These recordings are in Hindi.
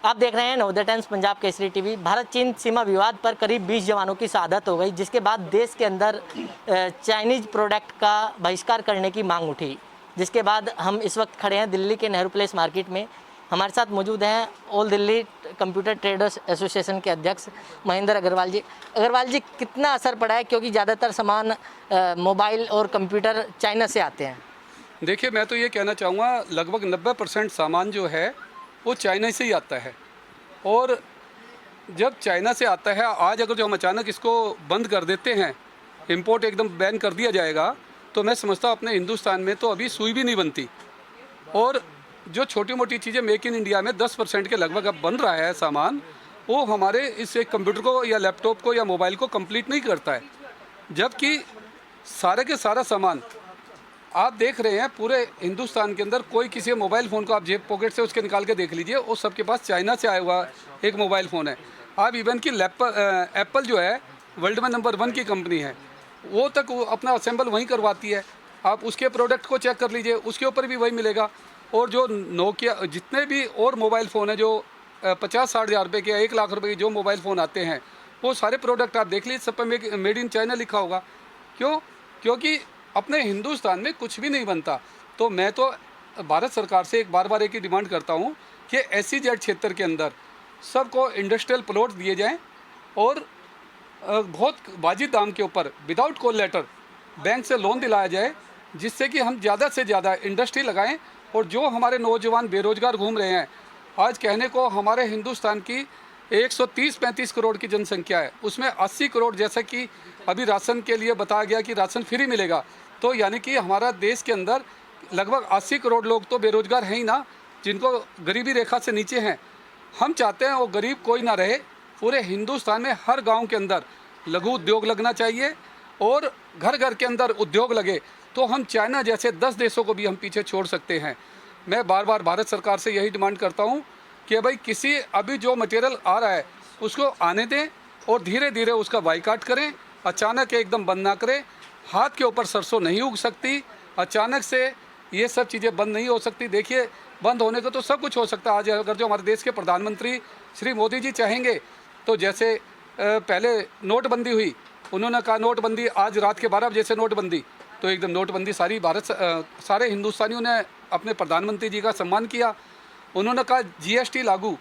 आप देख रहे हैं नवोदय टाइम्स पंजाब केसरी टीवी। भारत चीन सीमा विवाद पर करीब 20 जवानों की शहादत हो गई, जिसके बाद देश के अंदर चाइनीज प्रोडक्ट का बहिष्कार करने की मांग उठी। जिसके बाद हम इस वक्त खड़े हैं दिल्ली के नेहरू प्लेस मार्केट में। हमारे साथ मौजूद हैं all Delhi computer traders association के अध्यक्ष महेंद्र अग्रवाल जी। अग्रवाल जी, कितना असर पड़ा है, क्योंकि ज़्यादातर सामान मोबाइल और कंप्यूटर चाइना से आते हैं? देखिए, मैं तो ये कहना चाहूँगा लगभग 90% सामान जो है वो चाइना से ही आता है। और जब चाइना से आता है, आज अगर जो हम अचानक इसको बंद कर देते हैं, इंपोर्ट एकदम बैन कर दिया जाएगा, तो मैं समझता हूँ अपने हिंदुस्तान में तो अभी सुई भी नहीं बनती। और जो छोटी मोटी चीज़ें मेक इन इंडिया में 10% के लगभग अब बन रहा है सामान, वो हमारे इस एक कंप्यूटर को या लैपटॉप को या मोबाइल को कंप्लीट नहीं करता है। जबकि सारे के सारा सामान आप देख रहे हैं पूरे हिंदुस्तान के अंदर, कोई किसी मोबाइल फ़ोन को आप जेब पॉकेट से उसके निकाल के देख लीजिए, वो सबके पास चाइना से आया हुआ एक मोबाइल फ़ोन है। आप इवन कि एप्पल जो है वर्ल्ड में नंबर 1 की कंपनी है, वो तक वो अपना असेंबल वहीं करवाती है। आप उसके प्रोडक्ट को चेक कर लीजिए, उसके ऊपर भी वही मिलेगा। और जो नोकिया, जितने भी और मोबाइल फ़ोन है जो 50-60 हज़ार रुपये के या 1 लाख रुपये के जो मोबाइल फ़ोन आते हैं, वो सारे प्रोडक्ट आप देख लीजिए, सब पर मेड इन चाइना लिखा होगा। क्यों? क्योंकि अपने हिंदुस्तान में कुछ भी नहीं बनता। तो मैं तो भारत सरकार से बार एक ही डिमांड करता हूँ कि SEZ क्षेत्र के अंदर सबको इंडस्ट्रियल प्लॉट दिए जाएं और बहुत वाजिब दाम के ऊपर विदाउट कॉल लेटर बैंक से लोन दिलाया जाए, जिससे कि हम ज़्यादा से ज़्यादा इंडस्ट्री लगाएं। और जो हमारे नौजवान बेरोजगार घूम रहे हैं, आज कहने को हमारे हिंदुस्तान की 130-135 करोड़ की जनसंख्या है, उसमें 80 करोड़, जैसा कि अभी राशन के लिए बताया गया कि राशन फ्री मिलेगा, तो यानी कि हमारा देश के अंदर लगभग 80 करोड़ लोग तो बेरोजगार हैं ही ना, जिनको गरीबी रेखा से नीचे हैं। हम चाहते हैं वो गरीब कोई ना रहे। पूरे हिंदुस्तान में हर गांव के अंदर लघु उद्योग लगना चाहिए और घर घर के अंदर उद्योग लगे, तो हम चाइना जैसे 10 देशों को भी हम पीछे छोड़ सकते हैं। मैं बार भारत सरकार से यही डिमांड करता हूँ कि भाई किसी अभी जो मटेरियल आ रहा है उसको आने दें और धीरे धीरे उसका बाइकाट करें। अचानक एकदम बंद ना करें। हाथ के ऊपर सरसों नहीं उग सकती, अचानक से ये सब चीज़ें बंद नहीं हो सकती। देखिए, बंद होने को तो सब कुछ हो सकता है। आज अगर जो हमारे देश के प्रधानमंत्री श्री मोदी जी चाहेंगे, तो जैसे पहले नोटबंदी हुई, उन्होंने कहा नोटबंदी आज रात के 12 बजे से नोटबंदी, तो एकदम नोटबंदी सारी सारे हिंदुस्तानियों ने अपने प्रधानमंत्री जी का सम्मान किया। उन्होंने कहा GST लागू,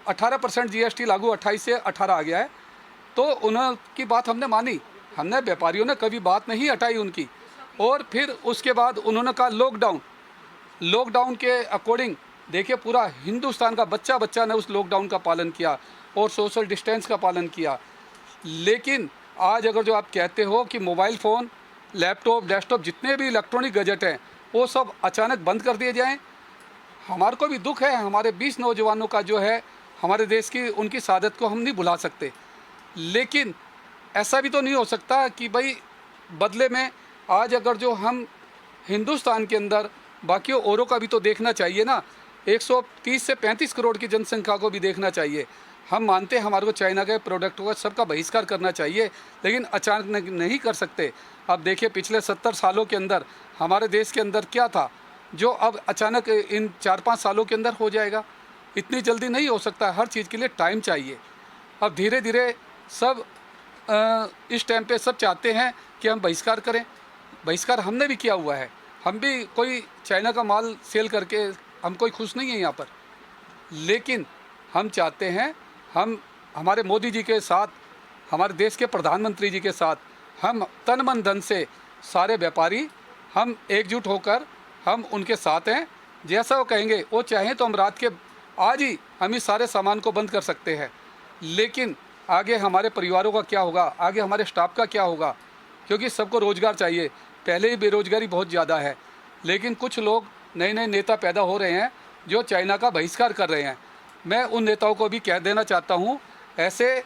18% GST लागू 28 से 18 आ गया है, तो उनकी बात हमने मानी। हमने व्यापारियों ने कभी बात नहीं हटाई उनकी। और फिर उसके बाद उन्होंने कहा लॉकडाउन के अकॉर्डिंग देखिए पूरा हिंदुस्तान का बच्चा ने उस लॉकडाउन का पालन किया और सोशल डिस्टेंस का पालन किया। लेकिन आज अगर जो आप कहते हो कि मोबाइल फ़ोन, लैपटॉप, डेस्कटॉप, जितने भी इलेक्ट्रॉनिक गैजेट हैं, वो सब अचानक बंद कर दिए जाएँ, हमारे को भी दुख है। हमारे 20 नौजवानों का जो है हमारे देश की, उनकी शहादत को हम नहीं भुला सकते। लेकिन ऐसा भी तो नहीं हो सकता कि भाई बदले में आज अगर जो हम हिंदुस्तान के अंदर बाकी औरों का भी तो देखना चाहिए ना। 130 से 35 करोड़ की जनसंख्या को भी देखना चाहिए। हम मानते हैं हमारे को चाइना के प्रोडक्ट का सबका बहिष्कार करना चाहिए, लेकिन अचानक नहीं कर सकते। अब देखिए पिछले 70 सालों के अंदर हमारे देश के अंदर क्या था, जो अब अचानक इन 4-5 सालों के अंदर हो जाएगा। इतनी जल्दी नहीं हो सकता, हर चीज़ के लिए टाइम चाहिए। अब धीरे धीरे सब इस टाइम पे सब चाहते हैं कि हम बहिष्कार करें। बहिष्कार हमने भी किया हुआ है, हम भी कोई चाइना का माल सेल करके हम कोई खुश नहीं है यहाँ पर। लेकिन हम चाहते हैं, हम हमारे मोदी जी के साथ, हमारे देश के प्रधानमंत्री जी के साथ, हम तन मन धन से सारे व्यापारी हम एकजुट होकर हम उनके साथ हैं। जैसा वो कहेंगे, वो चाहें तो हम रात के आज ही हम इस सारे सामान को बंद कर सकते हैं। लेकिन आगे हमारे परिवारों का क्या होगा, आगे हमारे स्टाफ का क्या होगा, क्योंकि सबको रोज़गार चाहिए। पहले ही बेरोज़गारी बहुत ज़्यादा है, लेकिन कुछ लोग नए नेता पैदा हो रहे हैं जो चाइना का बहिष्कार कर रहे हैं। मैं उन नेताओं को भी कह देना चाहता हूँ, ऐसे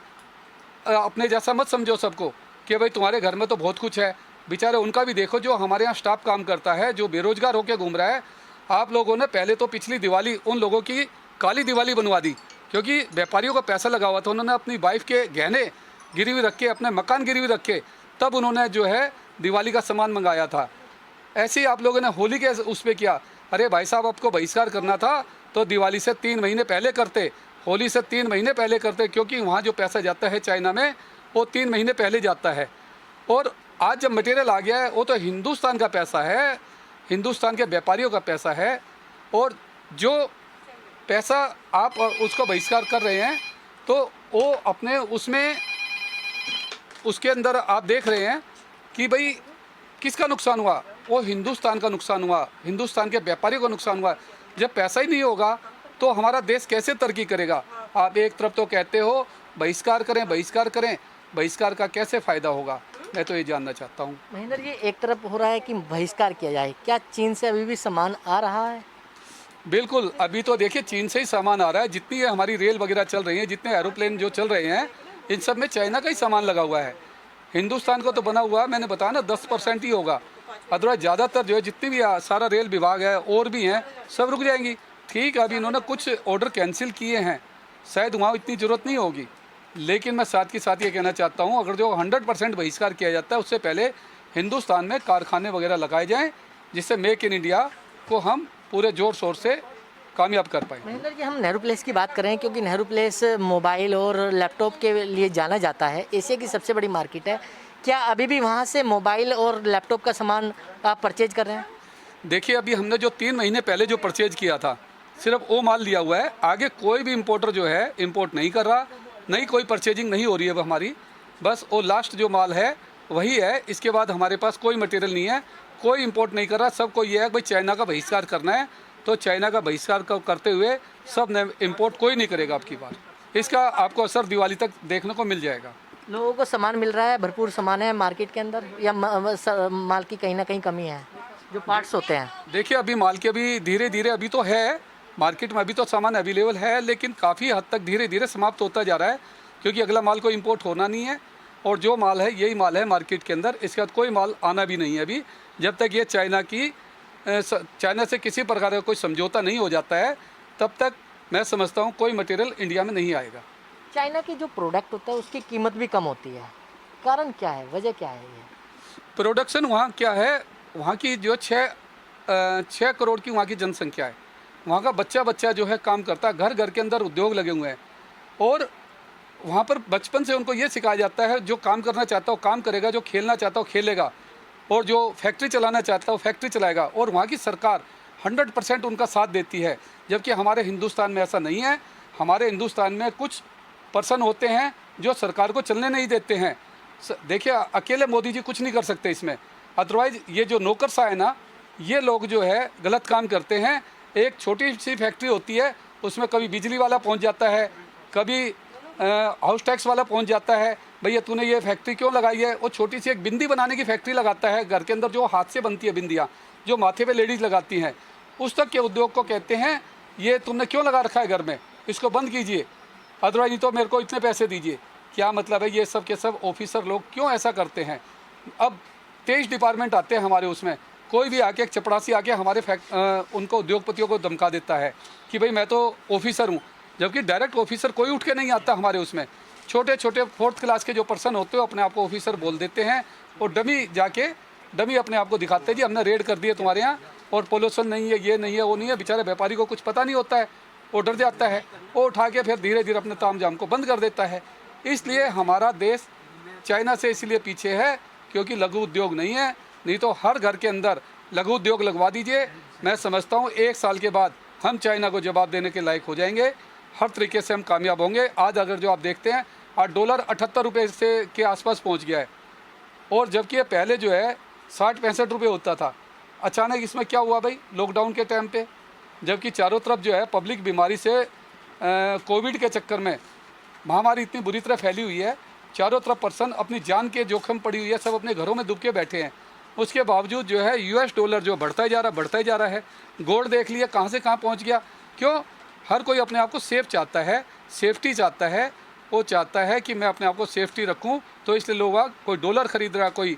अपने जैसा मत समझो सबको कि भाई तुम्हारे घर में तो बहुत कुछ है। बेचारे उनका भी देखो, जो हमारे यहाँ स्टाफ काम करता है, जो बेरोज़गार होकर घूम रहा है। आप लोगों ने पहले तो पिछली दिवाली उन लोगों की काली दिवाली बनवा दी, क्योंकि व्यापारियों का पैसा लगा हुआ था। उन्होंने अपनी वाइफ के गहने गिरवी रख के, अपने मकान गिरवी रख के, तब उन्होंने जो है दिवाली का सामान मंगाया था। ऐसे ही आप लोगों ने होली के उस पर किया। अरे भाई साहब, आपको बहिष्कार करना था तो दिवाली से 3 महीने पहले करते, होली से 3 महीने पहले करते, क्योंकि वहाँ जो पैसा जाता है चाइना में वो 3 महीने पहले जाता है। और आज जब मटेरियल आ गया है वो तो हिंदुस्तान का पैसा है, हिंदुस्तान के व्यापारियों का पैसा है। और जो पैसा आप उसको बहिष्कार कर रहे हैं तो वो अपने उसमें उसके अंदर आप देख रहे हैं कि भाई किसका नुकसान हुआ, वो हिंदुस्तान का नुकसान हुआ, हिंदुस्तान के व्यापारियों का नुकसान हुआ। जब पैसा ही नहीं होगा तो हमारा देश कैसे तरक्की करेगा। आप एक तरफ तो कहते हो बहिष्कार करें बहिष्कार करें, बहिष्कार का कैसे फ़ायदा होगा, मैं तो ये जानना चाहता हूँ। महेंद्र जी, एक तरफ हो रहा है कि बहिष्कार किया जाए, क्या चीन से अभी भी सामान आ रहा है? बिल्कुल, अभी तो देखिए चीन से ही सामान आ रहा है। जितनी ये हमारी रेल वगैरह चल रही हैं, जितने एरोप्लेन जो चल रहे हैं, इन सब में चाइना का ही सामान लगा हुआ है। हिंदुस्तान को तो बना हुआ मैंने बताया ना 10% ही होगा, अदरवाइज ज़्यादातर जो है जितनी भी सारा रेल विभाग है और भी हैं सब रुक जाएंगी। ठीक है, अभी इन्होंने कुछ ऑर्डर कैंसिल किए हैं, शायद वहाँ इतनी ज़रूरत नहीं होगी। लेकिन मैं साथ के साथ ये कहना चाहता हूँ, अगर जो 100% बहिष्कार किया जाता है उससे पहले हिंदुस्तान में कारखाने वगैरह लगाए जाएँ, जिससे मेक इन इंडिया को हम पूरे ज़ोर शोर से कामयाब कर पाए। महेंद्र जी, हम नेहरू प्लेस की बात करें क्योंकि नेहरू प्लेस मोबाइल और लैपटॉप के लिए जाना जाता है, एशिया की सबसे बड़ी मार्केट है। क्या अभी भी वहाँ से मोबाइल और लैपटॉप का सामान आप परचेज कर रहे हैं? देखिए, अभी हमने जो 3 महीने पहले जो परचेज किया था सिर्फ वो माल लिया हुआ है। आगे कोई भी इम्पोर्टर जो है इम्पोर्ट नहीं कर रहा, नहीं कोई परचेजिंग नहीं हो रही है वो हमारी, बस वो लास्ट जो माल है वही है। इसके बाद हमारे पास कोई मटेरियल नहीं है, कोई इम्पोर्ट नहीं कर रहा। सबको ये है भाई चाइना का बहिष्कार करना है, तो चाइना का बहिष्कार करते हुए सब ने इम्पोर्ट कोई नहीं करेगा आपकी बार। इसका आपको असर दिवाली तक देखने को मिल जाएगा। लोगों को सामान मिल रहा है, भरपूर सामान है मार्केट के अंदर, या माल की कहीं ना कहीं कमी है, जो पार्ट्स होते हैं? देखिए, अभी माल के अभी धीरे धीरे अभी तो है मार्केट में, अभी तो सामान अवेलेबल है, लेकिन काफ़ी हद तक धीरे धीरे समाप्त होता जा रहा है, क्योंकि अगला माल को इम्पोर्ट होना नहीं है और जो माल है यही माल है मार्केट के अंदर। इसके बाद कोई माल आना भी नहीं है अभी, जब तक ये चाइना से किसी प्रकार का कोई समझौता नहीं हो जाता है तब तक मैं समझता हूँ कोई मटेरियल इंडिया में नहीं आएगा। चाइना की जो प्रोडक्ट होता है उसकी कीमत भी कम होती है, कारण क्या है, वजह क्या है? ये प्रोडक्शन वहाँ क्या है, वहाँ की जो 6 करोड़ की वहाँ की जनसंख्या है, वहाँ का बच्चा जो है काम करता है, घर घर के अंदर उद्योग लगे हुए हैं और वहाँ पर बचपन से उनको ये सिखाया जाता है जो काम करना चाहता हो काम करेगा, जो खेलना चाहता हो खेलेगा और जो फैक्ट्री चलाना चाहता हो फैक्ट्री चलाएगा। और वहाँ की सरकार 100% उनका साथ देती है, जबकि हमारे हिंदुस्तान में ऐसा नहीं है। हमारे हिंदुस्तान में कुछ पर्सन होते हैं जो सरकार को चलने नहीं देते हैं। देखिए, अकेले मोदी जी कुछ नहीं कर सकते इसमें, अदरवाइज़ ये जो नौकरशाह है ना, ये लोग जो है गलत काम करते हैं। एक छोटी सी फैक्ट्री होती है, उसमें कभी बिजली वाला पहुंच जाता है, कभी हाउस टैक्स वाला पहुंच जाता है, भैया तूने ये फैक्ट्री क्यों लगाई है। वो छोटी सी एक बिंदी बनाने की फैक्ट्री लगाता है घर के अंदर, जो हाथ से बनती है बिंदियाँ, जो माथे पे लेडीज़ लगाती हैं, उस तक के उद्योग को कहते हैं ये तुमने क्यों लगा रखा है घर में, इसको बंद कीजिए, अदरवाइज नहीं तो मेरे को इतने पैसे दीजिए। क्या मतलब है, ये सब के सब ऑफिसर लोग क्यों ऐसा करते हैं। अब 23 डिपार्टमेंट आते हैं हमारे, उसमें कोई भी आके एक चपरासी आके हमारे उनको उद्योगपतियों को धमका देता है कि भाई मैं तो ऑफिसर हूँ, जबकि डायरेक्ट ऑफिसर कोई उठ के नहीं आता हमारे उसमें। छोटे छोटे 4th क्लास के जो पर्सन होते हो अपने आप को ऑफिसर बोल देते हैं और डमी अपने आप को दिखाते हैं जी हमने रेड कर दिए तुम्हारे यहाँ और पोल्यूशन नहीं है, ये नहीं है, वो नहीं है। बेचारे व्यापारी को कुछ पता नहीं होता है, वो डर जाता है, वो उठा के फिर धीरे धीरे अपने तामझाम को बंद कर देता है। इसलिए हमारा देश चाइना से इसलिए पीछे है क्योंकि लघु उद्योग नहीं है, नहीं तो हर घर के अंदर लघु उद्योग लगवा दीजिए। मैं समझता हूँ 1 साल के बाद हम चाइना को जवाब देने के लायक हो जाएंगे, हर तरीके से हम कामयाब होंगे। आज अगर जो आप देखते हैं आज डॉलर 78 रुपये से के आसपास पहुंच गया है, और जबकि ये पहले जो है 60-65 रुपये होता था। अचानक इसमें क्या हुआ भाई, लॉकडाउन के टाइम पे, जबकि चारों तरफ जो है पब्लिक बीमारी से कोविड के चक्कर में महामारी इतनी बुरी तरह फैली हुई है, चारों तरफ पर्सन अपनी जान के जोखिम पड़ी हुई है, सब अपने घरों में दुब के बैठे हैं। उसके बावजूद जो है US डॉलर जो बढ़ता ही जा रहा है। गोल्ड देख लिया कहाँ से कहाँ पहुँच गया। क्यों? हर कोई अपने आप को सेफ चाहता है, सेफ्टी चाहता है, वो चाहता है कि मैं अपने आप को सेफ्टी रखूं, तो इसलिए लोग कोई डॉलर खरीद रहा है, कोई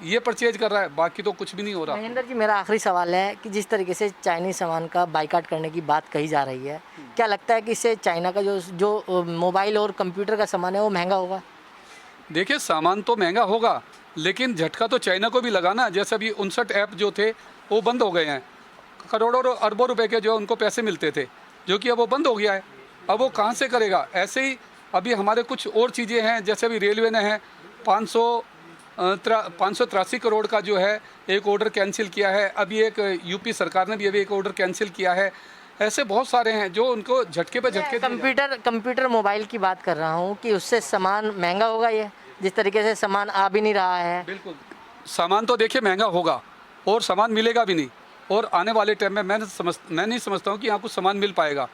ये परचेज कर रहा है, बाकी तो कुछ भी नहीं हो रहा। महेंद्र जी, मेरा आखिरी सवाल है कि जिस तरीके से चाइनीज सामान का बाइकाट करने की बात कही जा रही है, क्या लगता है कि इससे चाइना का जो मोबाइल और कंप्यूटर का सामान है वो महंगा होगा? देखिए, सामान तो महंगा होगा, लेकिन झटका तो चाइना को भी लगाना। जैसे अभी 59 ऐप जो थे वो बंद हो गए हैं, करोड़ों और अरबों रुपए के जो उनको पैसे मिलते थे, जो कि अब वो बंद हो गया है। अब वो कहाँ से करेगा? ऐसे ही अभी हमारे कुछ और चीज़ें हैं, जैसे अभी रेलवे ने है 583 करोड़ का जो है एक ऑर्डर कैंसिल किया है। अभी एक यूपी सरकार ने भी अभी एक ऑर्डर कैंसिल किया है। ऐसे बहुत सारे हैं जो उनको झटके पे झटके दिए जा रहे हैं। कंप्यूटर मोबाइल की बात कर रहा हूँ कि उससे सामान महंगा होगा, ये जिस तरीके से सामान आ भी नहीं रहा है। बिल्कुल, सामान तो देखिए महंगा होगा और सामान मिलेगा भी नहीं, और आने वाले टाइम में मैं नहीं समझता हूँ कि यहाँ कुछ सामान मिल पाएगा।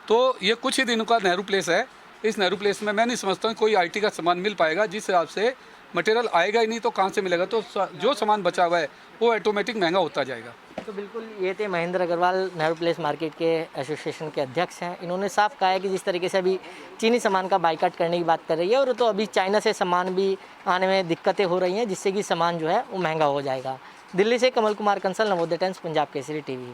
तो ये कुछ ही दिनों का नेहरू प्लेस है, इस नेहरू प्लेस में मैं नहीं समझता हूँ कोई आईटी का सामान मिल पाएगा। जिस हिसाब से मटेरियल आएगा ही नहीं तो कहाँ से मिलेगा? तो जो सामान बचा हुआ है वो ऑटोमेटिक महंगा होता जाएगा। तो बिल्कुल, ये थे महेंद्र अग्रवाल, नेहरू प्लेस मार्केट के एसोसिएशन के अध्यक्ष हैं। इन्होंने साफ कहा है कि जिस तरीके से अभी चीनी सामान का बाइकाट करने की बात कर रही है, और तो अभी चाइना से सामान भी आने में दिक्कतें हो रही हैं, जिससे कि सामान जो है वो महंगा हो जाएगा। दिल्ली से कमल कुमार कंसल, नवोदय टाइम्स, पंजाब केसरी टीवी।